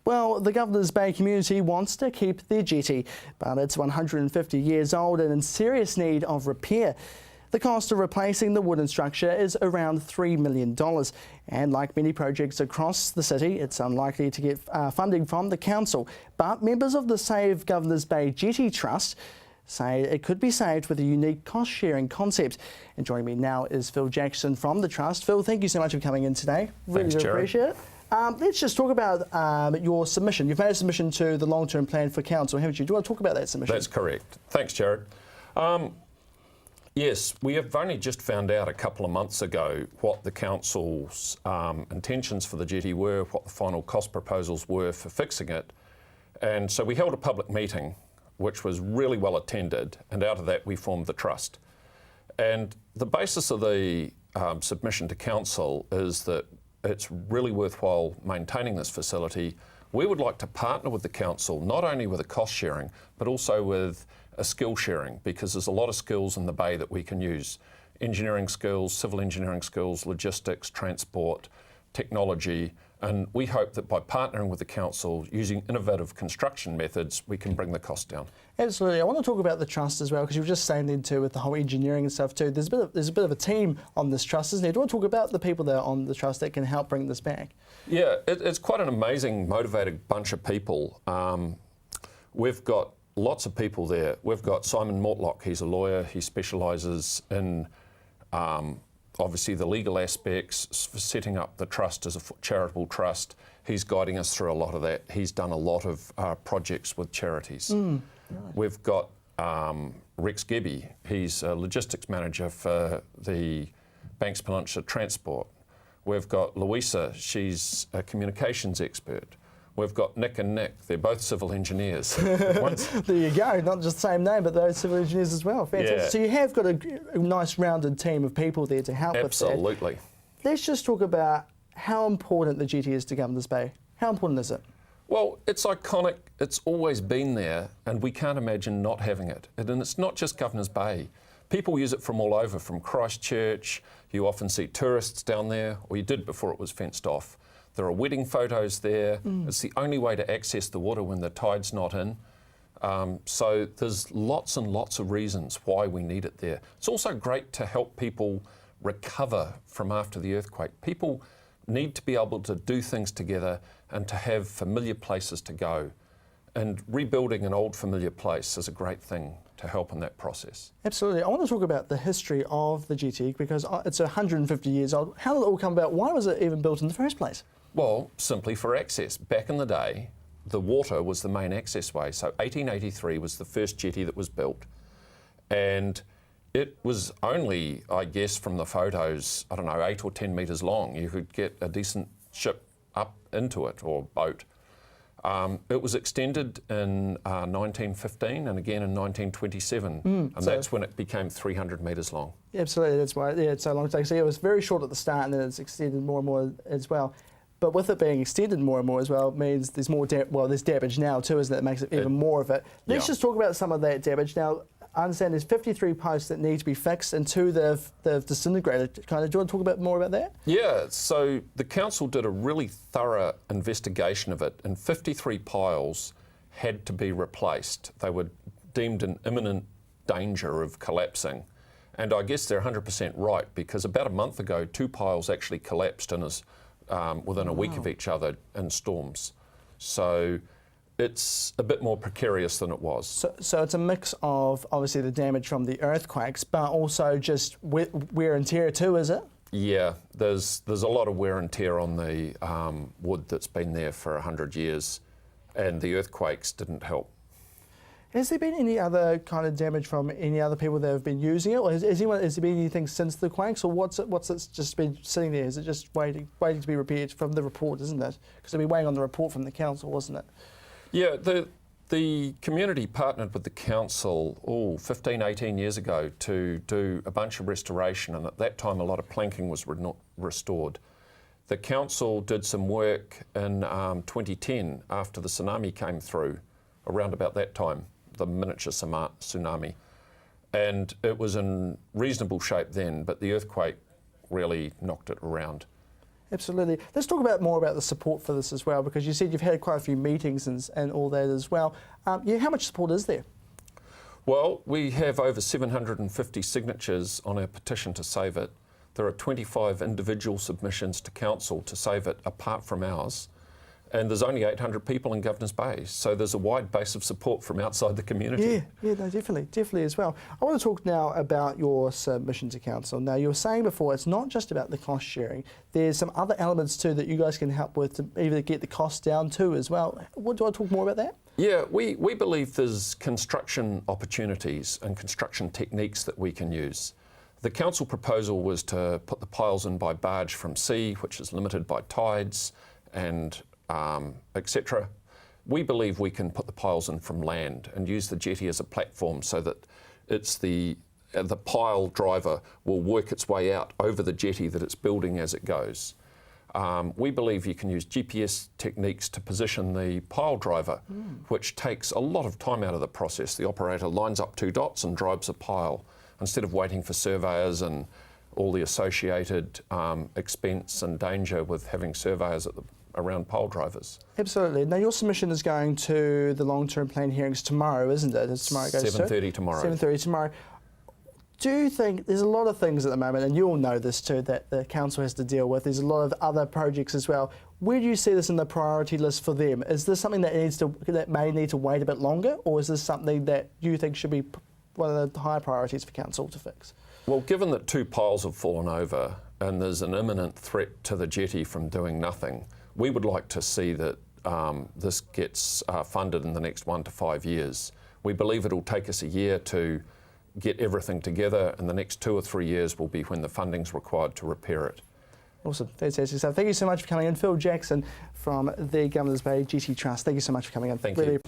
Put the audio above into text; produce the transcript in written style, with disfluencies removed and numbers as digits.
Well, the Governor's Bay community wants to keep their jetty, but it's 150 years old and in serious need of repair. The cost of replacing the wooden structure is around $3 million. And like many projects across the city, it's unlikely to get funding from the council. But members of the Save Governor's Bay Jetty Trust say it could be saved with a unique cost-sharing concept. And joining me now is Phil Jackson from the Trust. Phil, thank you so much for coming in today. Really do appreciate it. Let's just talk about your submission. You've made a submission to the long-term plan for council, haven't you? Do you want to talk about that submission? That's correct. Thanks, Jared. Yes, we have only just found out a couple of months ago what the council's intentions for the jetty were, what the final cost proposals were for fixing it. And so we held a public meeting, which was really well attended, and out of that we formed the Trust. And the basis of the submission to council is that it's really worthwhile maintaining this facility. We would like to partner with the council, not only with a cost sharing, but also with a skill sharing, because there's a lot of skills in the bay that we can use. Engineering skills, civil engineering skills, logistics, transport, technology, and we hope that by partnering with the council, using innovative construction methods, we can bring the cost down. Absolutely. I want to talk about the Trust as well, because you were just saying then too with the whole engineering and stuff too. There's a bit of a team on this Trust, isn't there? Do you want to talk about the people that are on the Trust that can help bring this back? Yeah, it's quite an amazing, motivated bunch of people. We've got lots of people there. We've got Simon Mortlock, he's a lawyer. He specialises in obviously the legal aspects for setting up the Trust as a charitable trust. He's guiding us through a lot of that. He's done a lot of projects with charities. Right. We've got Rex Gebby, he's a logistics manager for the Banks Peninsula Transport. We've got Louisa, she's a communications expert. We've got Nick and Nick, they're both civil engineers. There you go, not just the same name, but those civil engineers as well. Fantastic. Yeah. So you have got a nice rounded team of people there to help with that. Absolutely. Let's just talk about how important the jetty is to Governor's Bay. How important is it? Well, it's iconic, it's always been there, and we can't imagine not having it. And it's not just Governor's Bay. People use it from all over, from Christchurch. You often see tourists down there, or you did before it was fenced off. There are wedding photos there. It's the only way to access the water when the tide's not in. So there's lots and lots of reasons why we need it there. It's also great to help people recover from after the earthquake. People need to be able to do things together and to have familiar places to go. And rebuilding an old familiar place is a great thing to help in that process. Absolutely. I want to talk about the history of the jetty, because it's 150 years old. How did it all come about? Why was it even built in the first place? Well, simply for access. Back in the day, the water was the main access way. So 1883 was the first jetty that was built. And it was only, I guess, from the photos, I don't know, 8 or 10 metres long. You could get a decent ship up into it, or boat. It was extended in 1915 and again in 1927, and that's when it became 300 metres long. Yeah, absolutely, that's why it's so long to take. So it was very short at the start, and then it's extended more and more as well. But with it being extended more and more as well, it means there's more there's damage now too, isn't it? It makes it even more of it. Let's just talk about some of that damage. Now, I understand there's 53 posts that need to be fixed, and 2 they've disintegrated. Do you want to talk about more about that? Yeah, so the council did a really thorough investigation of it, and 53 piles had to be replaced. They were deemed in imminent danger of collapsing. And I guess they're 100% right, because about a month ago, 2 piles actually collapsed within a week of each other in storms. So it's a bit more precarious than it was. So it's a mix of obviously the damage from the earthquakes, but also just wear and tear too, is it? Yeah, there's a lot of wear and tear on the wood that's been there for 100 years, and the earthquakes didn't help. Has there been any other kind of damage from any other people that have been using it, or has there been anything since the quakes, or what's it just been sitting there? Is it just waiting to be repaired from the report, isn't it? Because they've been waiting on the report from the council, wasn't it? Yeah, the community partnered with the council 15, 18 years ago to do a bunch of restoration, and at that time a lot of planking was restored. The council did some work in 2010 after the tsunami came through, around about that time, the miniature tsunami, and it was in reasonable shape then, but the earthquake really knocked it around. Absolutely. Let's talk more about the support for this as well, because you said you've had quite a few meetings and all that as well. How much support is there? Well, we have over 750 signatures on our petition to save it. There are 25 individual submissions to council to save it apart from ours. And there's only 800 people in Governor's Bay, so there's a wide base of support from outside the community. Yeah, no, definitely as well. I want to talk now about your submission to council. Now, you were saying before, it's not just about the cost sharing. There's some other elements too that you guys can help with to either get the cost down too as well. Do I talk more about that? Yeah, we believe there's construction opportunities and construction techniques that we can use. The council proposal was to put the piles in by barge from sea, which is limited by tides and etc. We believe we can put the piles in from land and use the jetty as a platform so that it's the pile driver will work its way out over the jetty that it's building as it goes. We believe you can use GPS techniques to position the pile driver, which takes a lot of time out of the process. The operator lines up 2 dots and drives a pile instead of waiting for surveyors and all the associated expense and danger with having surveyors around pile drivers. Absolutely. Now, your submission is going to the long-term plan hearings tomorrow, isn't it? It's tomorrow it goes 7:30 tomorrow. 7:30 tomorrow. Do you think there's a lot of things at the moment, and you all know this too, that the council has to deal with? There's a lot of other projects as well. Where do you see this in the priority list for them? Is this something that may need to wait a bit longer, or is this something that you think should be one of the higher priorities for council to fix? Well, given that 2 piles have fallen over and there's an imminent threat to the jetty from doing nothing, we would like to see that this gets funded in the next 1 to 5 years. We believe it'll take us a year to get everything together, and the next 2 or 3 years will be when the funding's required to repair it. Awesome, fantastic stuff. Thank you so much for coming in. Phil Jackson from the Governor's Bay Jetty Trust. Thank you so much for coming in. Thank you.